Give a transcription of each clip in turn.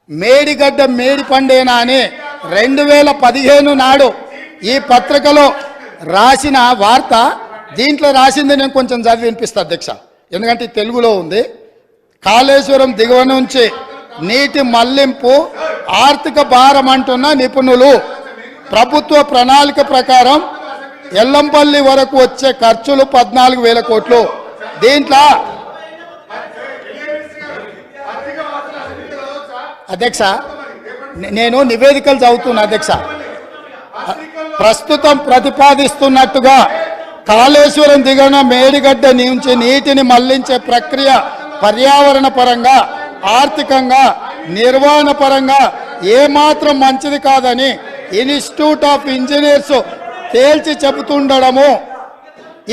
మేడిగడ్డ మేడిపండేనా అని 2015 నాడు ఈ పత్రికలో రాసిన వార్త. దీంట్లో రాసింది నేను కొంచెం చదివి వినిపిస్తా అధ్యక్ష, ఎందుకంటే తెలుగులో ఉంది. కాళేశ్వరం దిగువ నుంచి నీటి మళ్లింపు ఆర్థిక భారం అంటున్న నిపుణులు. ప్రభుత్వ ప్రణాళిక ప్రకారం ఎల్లంపల్లి వరకు వచ్చే ఖర్చులు 14,000 కోట్లు. దీంట్లో అధ్యక్ష నేను నివేదికలు చదువుతున్నా అధ్యక్ష. ప్రస్తుతం ప్రతిపాదిస్తున్నట్టుగా కాళేశ్వరం దిగువన మేడిగడ్డ నుంచి నీటిని మళ్లించే ప్రక్రియ పర్యావరణ పరంగా, ఆర్థికంగా, నిర్వహణ పరంగా ఏమాత్రం మంచిది కాదని ఇన్స్టిట్యూట్ ఆఫ్ ఇంజనీర్స్ తేల్చి చెబుతుండడము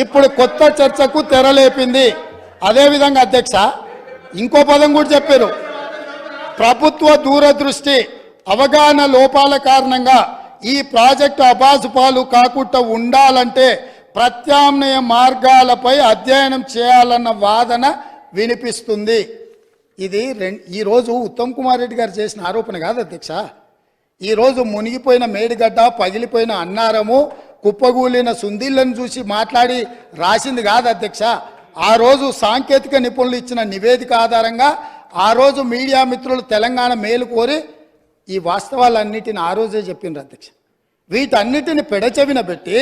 ఇప్పుడు కొత్త చర్చకు తెరలేపింది. అదేవిధంగా అధ్యక్ష ఇంకో పదం కూడా చెప్పారు. ప్రభుత్వ దూరదృష్టి, అవగాహన లోపాల కారణంగా ఈ ప్రాజెక్టు అబాసుపాలు కాకుండా ఉండాలంటే ప్రత్యామ్నాయ మార్గాలపై అధ్యయనం చేయాలన్న వాదన వినిపిస్తుంది. ఇది ఈరోజు ఉత్తమ్ కుమార్ రెడ్డి గారు చేసిన ఆరోపణ కాదు అధ్యక్ష. ఈరోజు మునిగిపోయిన మేడిగడ్డ, పగిలిపోయిన అన్నారము, కుప్పగూలిన సుందిళ్లను చూసి మాట్లాడి రాసింది కాదు అధ్యక్ష. ఆ రోజు సాంకేతిక నిపుణులు ఇచ్చిన నివేదిక ఆధారంగా ఆ రోజు మీడియా మిత్రులు తెలంగాణ మేలు కోరి ఈ వాస్తవాలన్నిటిని ఆ రోజే చెప్పిండ్రు అధ్యక్ష. వీటన్నిటిని పెడచెవిన పెట్టి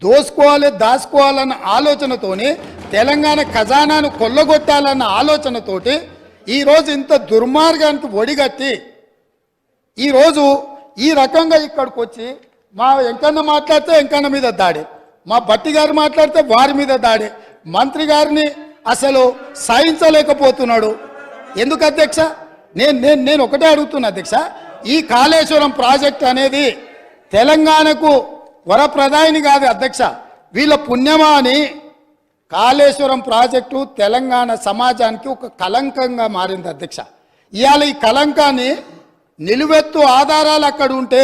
దోసుకోవాలి, దాచుకోవాలన్న ఆలోచనతోని, తెలంగాణ ఖజానాను కొల్లగొట్టాలన్న ఆలోచనతోటి ఈరోజు ఇంత దుర్మార్గానికి ఒడిగట్టి ఈరోజు ఈ రకంగా ఇక్కడికి వచ్చి మా వెంకన్న మాట్లాడితే వెంకన్న మీద దాడి, మా భట్టి గారు మాట్లాడితే వారి మీద దాడి, మంత్రి గారిని అసలు సహించలేకపోతున్నాడు. ఎందుకు అధ్యక్ష? నేను ఒకటే అడుగుతున్నా అధ్యక్ష, ఈ కాళేశ్వరం ప్రాజెక్ట్ అనేది తెలంగాణకు వరప్రదాయిని కాదు అధ్యక్ష, వీళ్ళ పుణ్యమా అని కాళేశ్వరం ప్రాజెక్టు తెలంగాణ సమాజానికి ఒక కలంకంగా మారింది అధ్యక్ష. ఇవాళ ఈ కలంకాన్ని నిలువెత్తు ఆధారాలు అక్కడ ఉంటే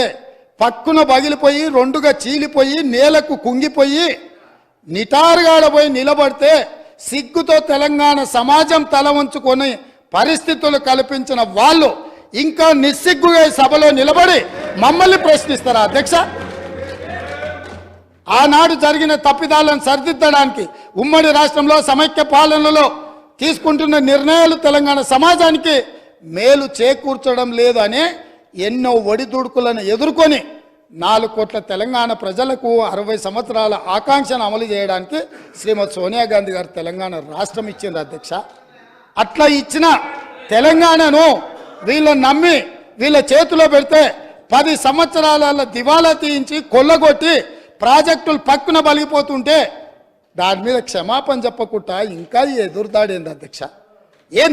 పక్కున పగిలిపోయి, రెండుగా చీలిపోయి, నేలకు కుంగిపోయి, నిటారుగాడపోయి నిలబడితే సిగ్గుతో తెలంగాణ సమాజం తల వంచుకొని పరిస్థితులు కల్పించిన వాళ్ళు ఇంకా నిస్సిగ్గుగా సభలో నిలబడి మమ్మల్ని ప్రశ్నిస్తారా అధ్యక్ష? ఆనాడు జరిగిన తప్పిదాలను సరిదిద్దడానికి ఉమ్మడి రాష్ట్రంలో సమైక్య పాలనలో తీసుకుంటున్న నిర్ణయాలు తెలంగాణ సమాజానికి మేలు చేకూర్చడం లేదు అనే ఎన్నో ఒడిదుడుకులను ఎదుర్కొని 4 కోట్ల తెలంగాణ ప్రజలకు 60 సంవత్సరాల ఆకాంక్షను అమలు చేయడానికి శ్రీమతి సోనియా గాంధీ గారు తెలంగాణ రాష్ట్రం ఇచ్చింది అధ్యక్ష. అట్లా ఇచ్చిన తెలంగాణను వీళ్ళని నమ్మి వీళ్ళ చేతిలో పెడితే 10 సంవత్సరాల దివాలా తీయించి కొల్లగొట్టి ప్రాజెక్టులు పక్కున బలిగిపోతుంటే దాని మీద క్షమాపణ చెప్పకుండా ఇంకా ఎదురుదాడేంది అధ్యక్ష.